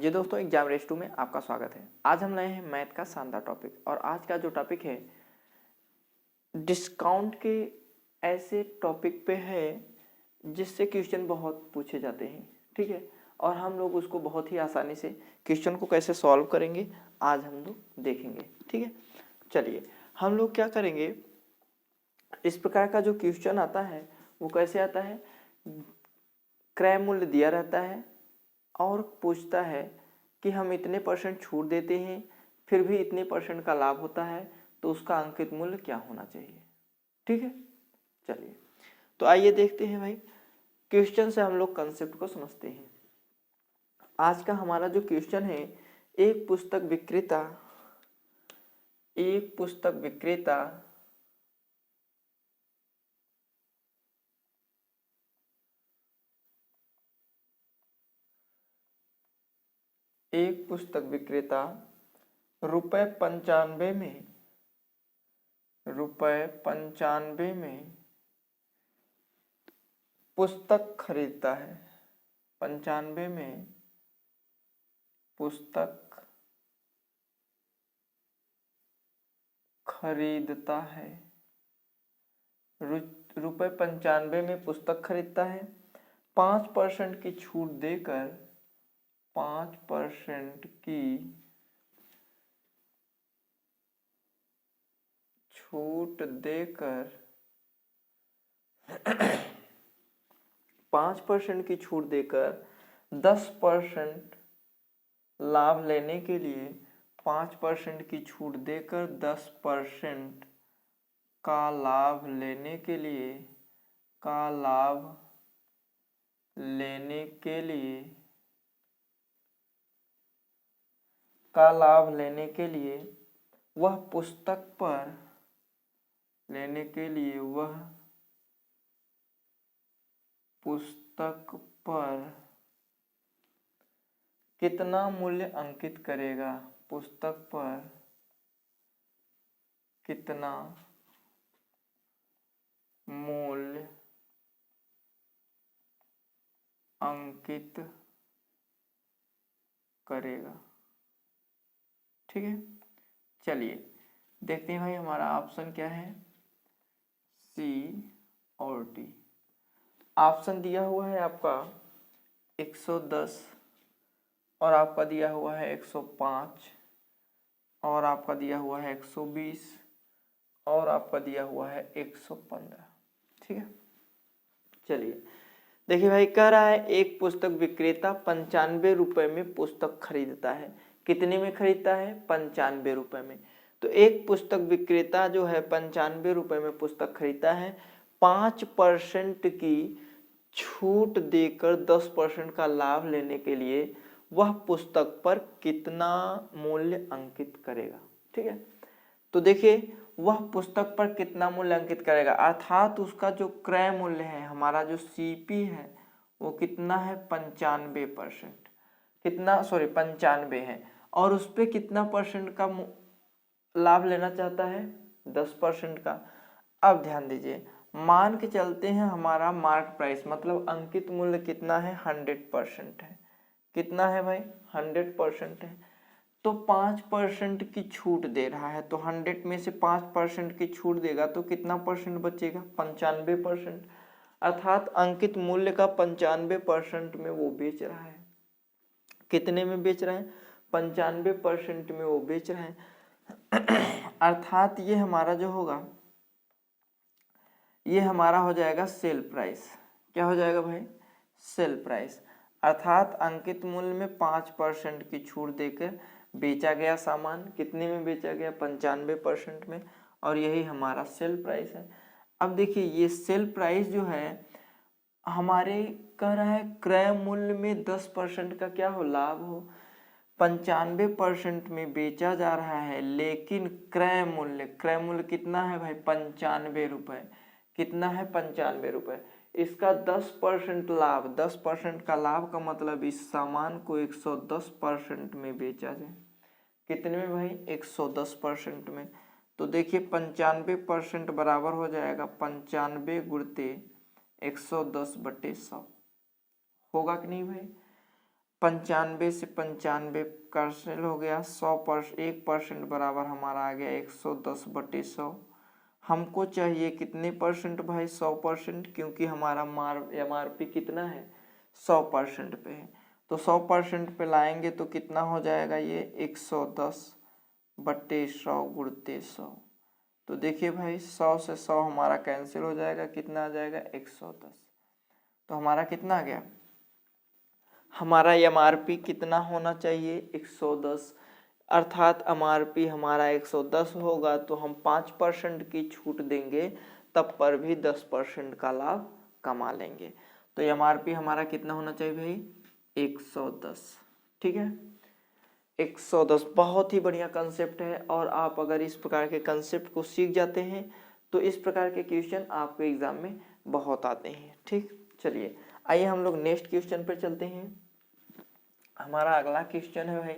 जी दोस्तों, exam race 2 में आपका स्वागत है। आज हम लाए हैं मैथ का शानदार टॉपिक और आज का जो टॉपिक है डिस्काउंट के ऐसे टॉपिक पे है जिससे क्वेश्चन बहुत पूछे जाते हैं। ठीक है, और हम लोग उसको बहुत ही आसानी से क्वेश्चन को कैसे सॉल्व करेंगे आज हम लोग देखेंगे। ठीक है, चलिए हम लोग क्या करेंगे, इस प्रकार का जो क्वेश्चन आता है वो कैसे आता है, क्रय मूल्य दिया रहता है और पूछता है कि हम इतने परसेंट छूट देते हैं फिर भी इतने परसेंट का लाभ होता है तो उसका अंकित मूल्य क्या होना चाहिए। ठीक है, चलिए तो आइए देखते हैं भाई, क्वेश्चन से हम लोग कंसेप्ट को समझते हैं। आज का हमारा जो क्वेश्चन है, एक पुस्तक विक्रेता एक पुस्तक विक्रेता ₹95 में पुस्तक खरीदता है। 95 में पुस्तक खरीदता है। ₹95 में पुस्तक खरीदता है। 5% की छूट देकर 5% की छूट देकर 5% की छूट देकर 10% लाभ लेने के लिए 5% की छूट देकर 10% का लाभ लेने के लिए वह पुस्तक पर कितना मूल्य अंकित करेगा। पुस्तक पर कितना मूल्य अंकित करेगा। ठीक है, चलिए देखते हैं भाई हमारा ऑप्शन क्या है, सी और डी। ऑप्शन दिया हुआ है आपका 110 और आपका दिया हुआ है 105 और आपका दिया हुआ है 120 और आपका दिया हुआ है 115। ठीक है, चलिए देखिए भाई, कह रहा है एक पुस्तक विक्रेता 95 रुपए में पुस्तक खरीदता है। कितने में खरीदता है? 95 रुपए में। तो एक पुस्तक विक्रेता जो है 95 रुपए में पुस्तक खरीदता है। 5% की छूट देकर 10% का लाभ लेने के लिए वह पुस्तक पर कितना मूल्य अंकित करेगा। ठीक है, तो देखिए वह पुस्तक पर कितना मूल्य अंकित करेगा, अर्थात उसका जो क्रय मूल्य है, हमारा जो सीपी है वो कितना है, 95%। कितना, सॉरी 95 है, और उस पर कितना परसेंट का लाभ लेना चाहता है, 10% का। अब ध्यान दीजिए, मान के चलते हैं हमारा मार्क प्राइस मतलब अंकित मूल्य कितना है, 100% है। कितना है भाई, 100% है। तो 5% की छूट दे रहा है, तो 100 में से 5% की छूट देगा तो कितना परसेंट बचेगा, 95%। अर्थात अंकित मूल्य का 95% में वो बेच रहा है। कितने में बेच रहा है, 95% में वो बेच रहा है। अर्थात ये हमारा जो होगा, ये हमारा हो जाएगा सेल प्राइस। क्या हो जाएगा भाई, सेल प्राइस। अर्थात अंकित मूल्य में 5% की छूट देकर बेचा गया सामान कितने में बेचा गया, 95% में, और यही हमारा सेल प्राइस है। अब देखिए ये सेल प्राइस जो है हमारे कह रहा है क्रय मूल्य में 10% का क्या हो, लाभ हो। 95% में बेचा जा रहा है, लेकिन क्रय मूल्य कितना है भाई, 95 रुपए। कितना है, 95 रुपए। इसका 10% लाभ, 10% का लाभ का मतलब इस सामान को 110% में बेचा जाए। कितने में भाई, 110% में। तो देखिए 95% बराबर हो जाएगा 95 गुणित 110/100। होगा कि नहीं भाई। 95 से 95 कैंसिल हो गया। 1% बराबर हमारा आ गया 110/100। हमको चाहिए कितने परसेंट भाई? 100%, क्योंकि हमारा MRP कितना है? 100% पे है। तो 100% पे लाएंगे तो कितना हो जाएगा ये? 110/100 गुणते 100। तो देखिए भाई 100 से 100 हमारा कैंसिल हो जाएगा, कितना आ जाएगा? 110। तो हमारा कितना आ गया? हमारा MRP कितना होना चाहिए? 110। अर्थात MRP हमारा 110 होगा तो हम 5% की छूट देंगे, तब पर भी 10% का लाभ कमा लेंगे। तो MRP हमारा कितना होना चाहिए भाई? 110। ठीक है, 110 बहुत ही बढ़िया कंसेप्ट है। और आप अगर इस प्रकार के कंसेप्ट को सीख जाते हैं तो इस प्रकार के क्वेश्चन आपके एग्जाम में बहुत आते हैं। ठीक, चलिए आइए हम लोग नेक्स्ट क्वेश्चन पर चलते हैं। हमारा अगला क्वेश्चन है भाई,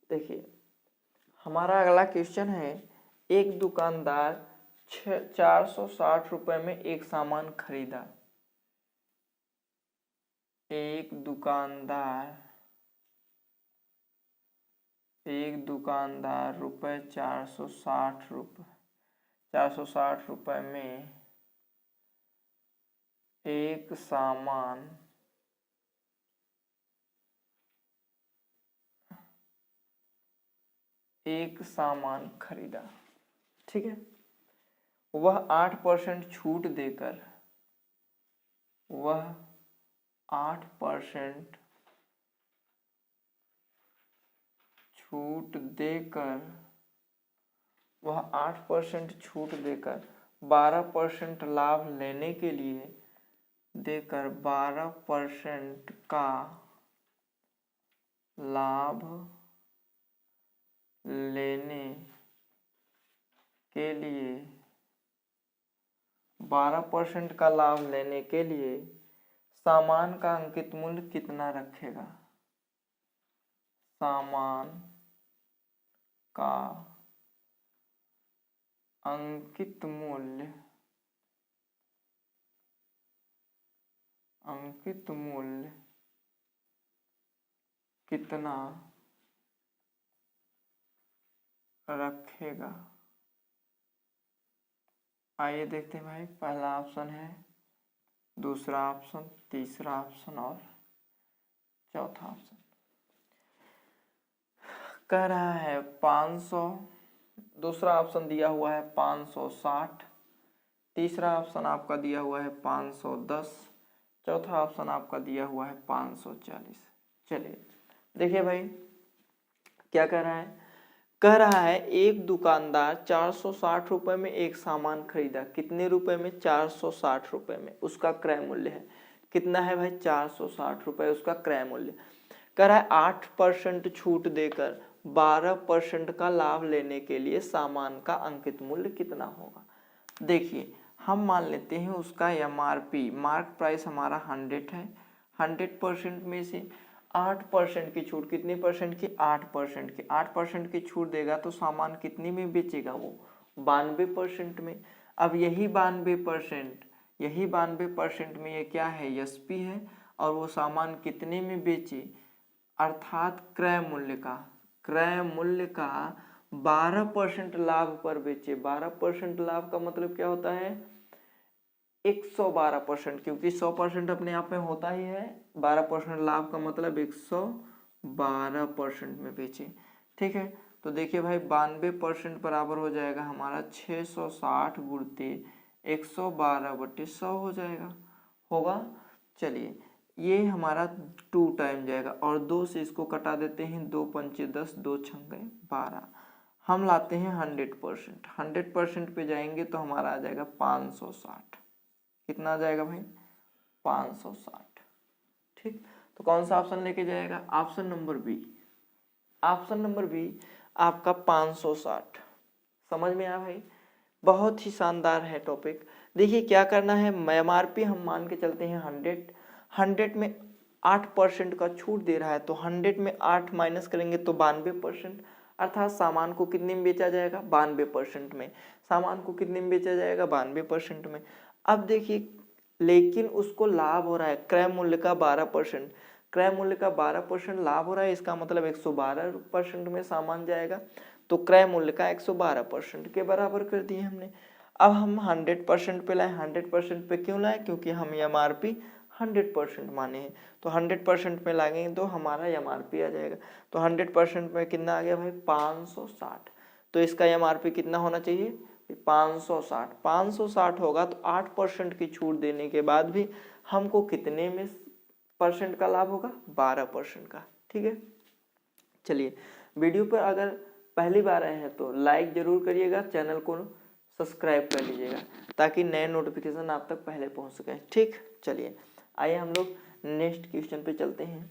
देखिए हमारा अगला क्वेश्चन है, एक दुकानदार 460 रुपए में एक सामान खरीदा। एक दुकानदार रुपए 460 रुपए में एक सामान खरीदा। ठीक है, वह 8% छूट देकर वह 8% छूट देकर 12% लाभ लेने के लिए 12% का लाभ लेने के लिए 12% का लाभ लेने के लिए सामान का अंकित मूल्य कितना रखेगा? सामान का अंकित मूल्य कितना रखेगा? आइए देखते हैं भाई, पहला ऑप्शन है, दूसरा ऑप्शन, तीसरा ऑप्शन और चौथा ऑप्शन। कह रहा है 500, दूसरा ऑप्शन दिया हुआ है 560, तीसरा ऑप्शन आपका दिया हुआ है 510, चौथा ऑप्शन आपका दिया हुआ है 540। चलिए देखिए भाई क्या कह रहा है, कह रहा है एक दुकानदार 460 रुपए में एक सामान खरीदा। कितने रुपए में? 460 रुपए में। उसका क्रय मूल्य है कितना है भाई? 460 रुपए उसका क्रय मूल्य। कह रहा है 8% छूट देकर 12% का लाभ लेने के लिए सामान का अंकित मूल्य कितना होगा? देखिए हम मान लेते हैं उसका MRP, मार्क प्राइस हमारा 100 है। 100% में से 8% की छूट, कितनी परसेंट की? 8% की। 8% की छूट देगा तो सामान कितनी में बेचेगा वो? 92% में। अब यही 92% में ये क्या है? SP है। और वो सामान कितने में बेचे? अर्थात क्रय मूल्य का 12% लाभ पर बेचे। 12% लाभ का मतलब क्या होता है? 112%, क्योंकि 100% अपने आप में होता ही है। 12% लाभ का मतलब 112% में बेचे। ठीक है, तो देखिए भाई 92% बराबर हो जाएगा हमारा 660 गुणते 112/100 हो जाएगा, होगा। चलिए ये हमारा 2 टाइम जाएगा और 2 से इसको कटा देते हैं, 2 पंचे 10, 2 छंगे 12। हम लाते हैं 100%। 100% पे जाएंगे तो हमारा आ जाएगा 560। कितना आ जाएगा भाई? 560। ठीक, तो कौन सा ऑप्शन लेके जाएगा? Option number B. Option number B आपका 560। समझ में आया भाई? बहुत ही शानदार है टॉपिक। देखिए क्या करना है, MRP हम मान के चलते हैं 100 में 8% का छूट दे रहा है, तो 100 में 8 माइनस करेंगे तो 92%, अर्थात सामान को कितने में बेचा जाएगा, 92% में। सामान को कितने में बेचा जाएगा, 92% में। अब देखिए लेकिन उसको लाभ हो रहा है क्रय मूल्य का 12%, क्रय मूल्य का 12% लाभ हो रहा है, इसका मतलब 112% में सामान जाएगा, तो क्रय मूल्य का 112% के बराबर कर दिए हमने। अब हम 100% पे लाए, 100% पे क्यों लाए, क्योंकि हम MRP 100% माने हैं, तो 100% पे लागेंगे तो हमारा MRP आ जाएगा। तो 100% में कितना आ गया भाई, 560। तो इसका MRP कितना होना चाहिए, 560। 560 होगा तो 8% की छूट देने के बाद भी हमको कितने में परसेंट का लाभ होगा, 12% का। ठीक है, चलिए वीडियो पर अगर पहली बार आए हैं तो लाइक जरूर करिएगा, चैनल को सब्सक्राइब कर लीजिएगा ताकि नए नोटिफिकेशन आप तक पहले पहुंच सके। ठीक, चलिए आइए हम लोग नेक्स्ट क्वेश्चन पे चलते हैं।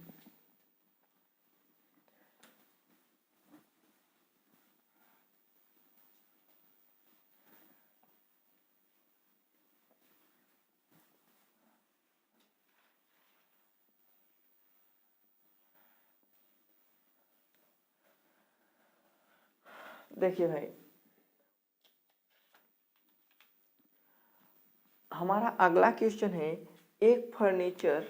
देखिए भाई, हमारा अगला क्वेश्चन है, एक फर्नीचर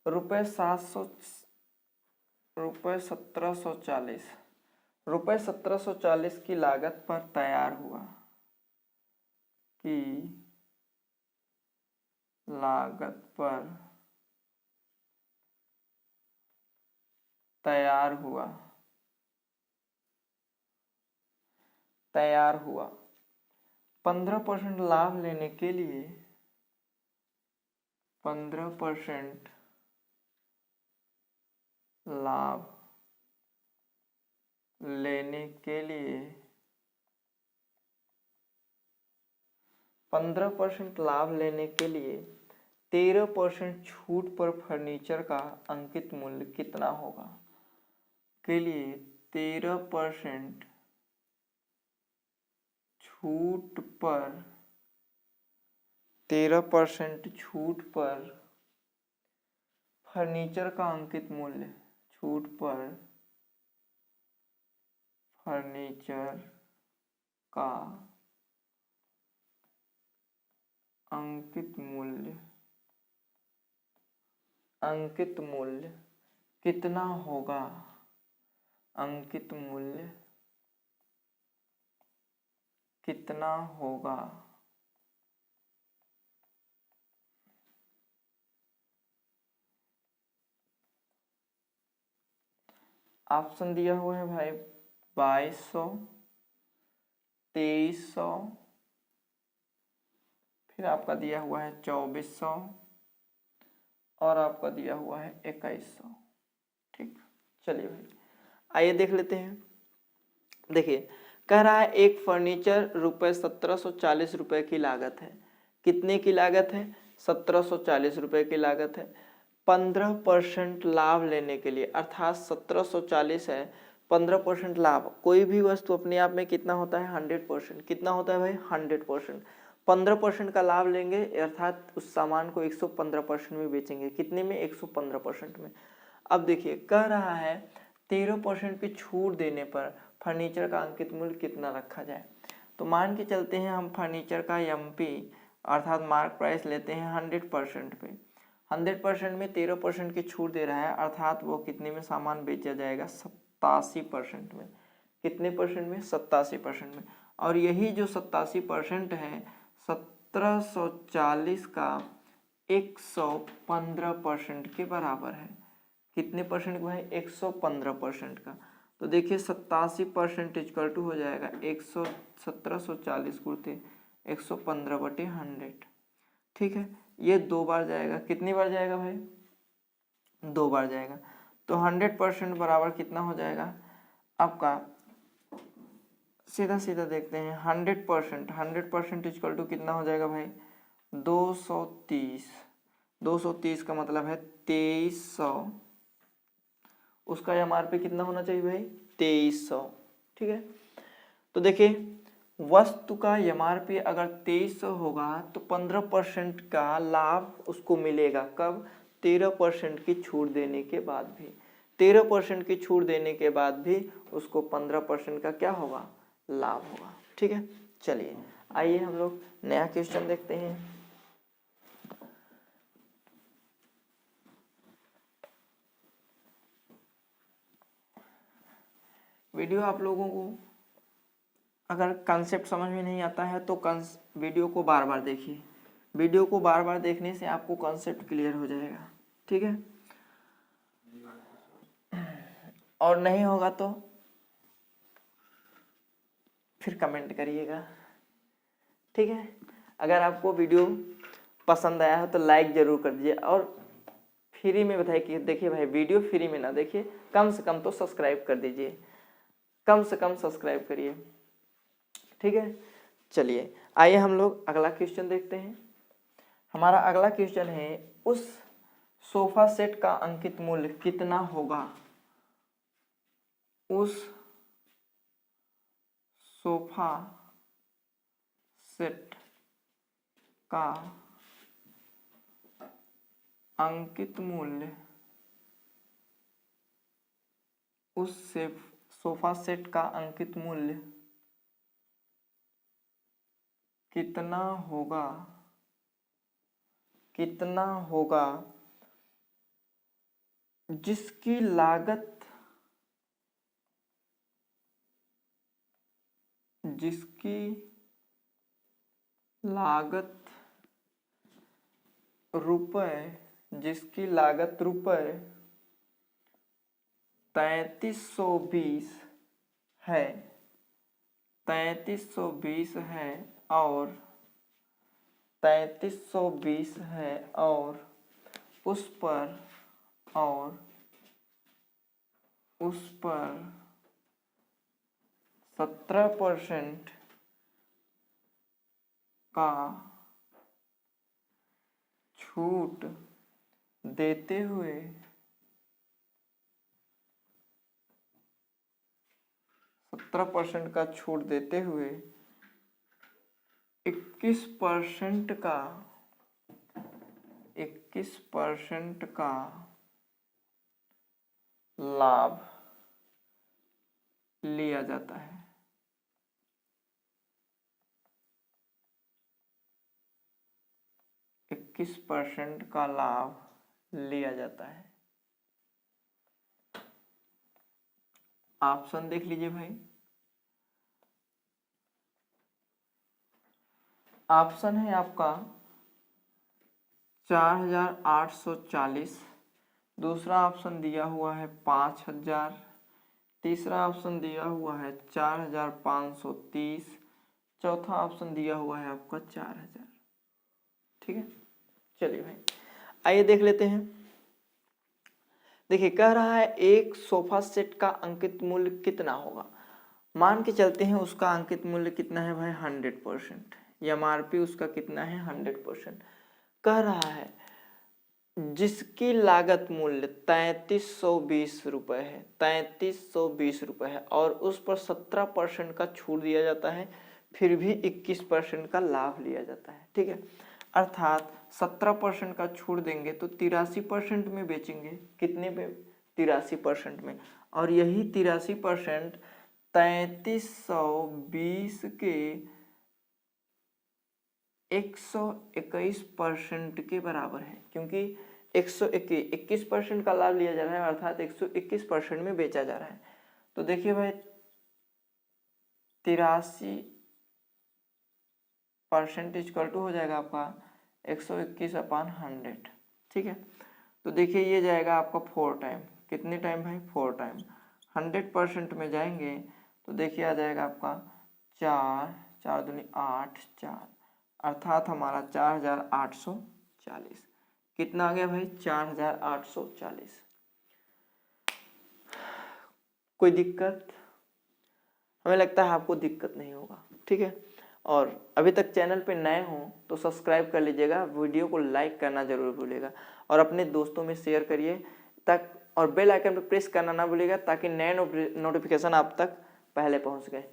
रुपये 1740 की लागत पर तैयार हुआ, तैयार हुआ 15% लाभ लेने के लिए 15% लाभ लेने के लिए 15% लाभ लेने के लिए 13% छूट पर फर्नीचर का अंकित मूल्य कितना होगा, के लिए 13% छूट पर फर्नीचर का अंकित मूल्य, छूट पर फर्नीचर का अंकित मूल्य कितना होगा, अंकित मूल्य कितना होगा। ऑप्शन दिया हुआ है भाई 2200, 2300, फिर आपका दिया हुआ है 2400 और आपका दिया हुआ है 2100। ठीक, चलिए भाई आइए देख लेते हैं। देखिए कह रहा है एक फर्नीचर रुपये 1740 रुपये की लागत है। कितने की लागत है, 1740 रुपये की लागत है। 15% लाभ लेने के लिए, अर्थात 1740 है, 15% लाभ, कोई भी वस्तु अपने आप में कितना होता है, 100%। कितना होता है भाई, 100%। 15% का लाभ लेंगे अर्थात उस सामान को 115% में बेचेंगे। कितने में, 115% में। अब देखिए कह रहा है 13% की छूट देने पर फर्नीचर का अंकित मूल्य कितना रखा जाए। तो मान के चलते हैं हम फर्नीचर का MP अर्थात मार्क प्राइस लेते हैं 100% पे। 100% में 13% की छूट दे रहा है, अर्थात वो कितने में सामान बेचा जाएगा, 87% में। कितने परसेंट में, 87% में। और यही जो 87% है 1740 का 115% के बराबर है। कितने परसेंट का है, 115% का। तो देखिए 87% इक्वल टू हो जाएगा 1740 गुणित 115/100। ठीक है, ये 2 बार जाएगा। कितनी बार जाएगा भाई, 2 बार जाएगा। तो 100% बराबर कितना हो जाएगा आपका, सीधा सीधा देखते हैं। 100% इक्वल टू कितना हो जाएगा भाई, 230। 230 का मतलब है 2300, उसका एमआरपी कितना होना चाहिए भाई 2300। ठीक है, तो देखिए वस्तु का एमआरपी अगर 2300 होगा तो 15% का लाभ उसको मिलेगा। कब? 13% की छूट देने के बाद भी। 13% की छूट देने के बाद भी उसको 15% का क्या होगा? लाभ होगा। ठीक है, चलिए आइए हम लोग नया क्वेश्चन देखते हैं। वीडियो आप लोगों को अगर कंसेप्ट समझ में नहीं आता है तो वीडियो को बार बार देखिए। वीडियो को बार बार देखने से आपको कंसेप्ट क्लियर हो जाएगा। ठीक है, और नहीं होगा तो फिर कमेंट करिएगा। ठीक है, अगर आपको वीडियो पसंद आया हो तो लाइक ज़रूर कर दीजिए, और फ्री में बताइए कि देखिए भाई वीडियो फ्री में ना देखिए, कम से कम तो सब्सक्राइब कर दीजिए, कम से कम सब्सक्राइब करिए। ठीक है, चलिए आइए हम लोग अगला क्वेश्चन देखते हैं। हमारा अगला क्वेश्चन है, उस सोफा सेट का अंकित मूल्य कितना होगा? उस सोफा सेट का अंकित मूल्य, उस सोफा सेट का अंकित मूल्य कितना होगा? कितना होगा जिसकी लागत रुपए 3320 है, 3320 है और 3320 है और उस पर 17% का छूट देते हुए 17% का छूट देते हुए 21% का लाभ लिया जाता है। 21% का लाभ लिया जाता है। ऑप्शन देख लीजिए भाई। ऑप्शन है आपका 4840, दूसरा ऑप्शन दिया हुआ है 5000, तीसरा ऑप्शन दिया हुआ है 4530, चौथा ऑप्शन दिया हुआ है आपका 4000। ठीक है, चलिए भाई आइए देख लेते हैं। देखिए कह रहा है एक सोफा सेट का अंकित मूल्य कितना होगा। मान के चलते हैं उसका अंकित मूल्य कितना है भाई 100%, एमआरपी उसका कितना है 100%। कह रहा है जिसकी लागत मूल्य 3320 रुपये है, 3320 रुपये है और उस पर 17% का छूट दिया जाता है, फिर भी 21% का लाभ लिया जाता है। ठीक है, अर्थात 17% का छूट देंगे तो 83% में बेचेंगे। कितने पे? 83% में। और यही 83% 3320 के 121% के बराबर है, क्योंकि 121% का लाभ लिया जा रहा है, अर्थात 121% में बेचा जा रहा है। तो देखिए भाई 83% इक्वल टू हो जाएगा आपका 121/100। ठीक है, तो देखिए ये जाएगा आपका 4 टाइम। कितने टाइम भाई? 4 टाइम। 100% में जाएंगे तो देखिए आ जाएगा आपका 4, 4 दूनी 8, 4, अर्थात हमारा 4840। कितना आ गया भाई? 4840। कोई दिक्कत? हमें लगता है आपको दिक्कत नहीं होगा। ठीक है, और अभी तक चैनल पे नए हों तो सब्सक्राइब कर लीजिएगा, वीडियो को लाइक करना जरूर भूलिएगा और अपने दोस्तों में शेयर करिए तक और बेल आइकन पर प्रेस करना ना भूलिएगा ताकि नए नोटिफिकेशन आप तक पहले पहुंच गए।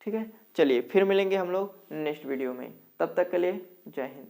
ठीक है, चलिए फिर मिलेंगे हम लोग नेक्स्ट वीडियो में, तब तक के लिए जय हिंद।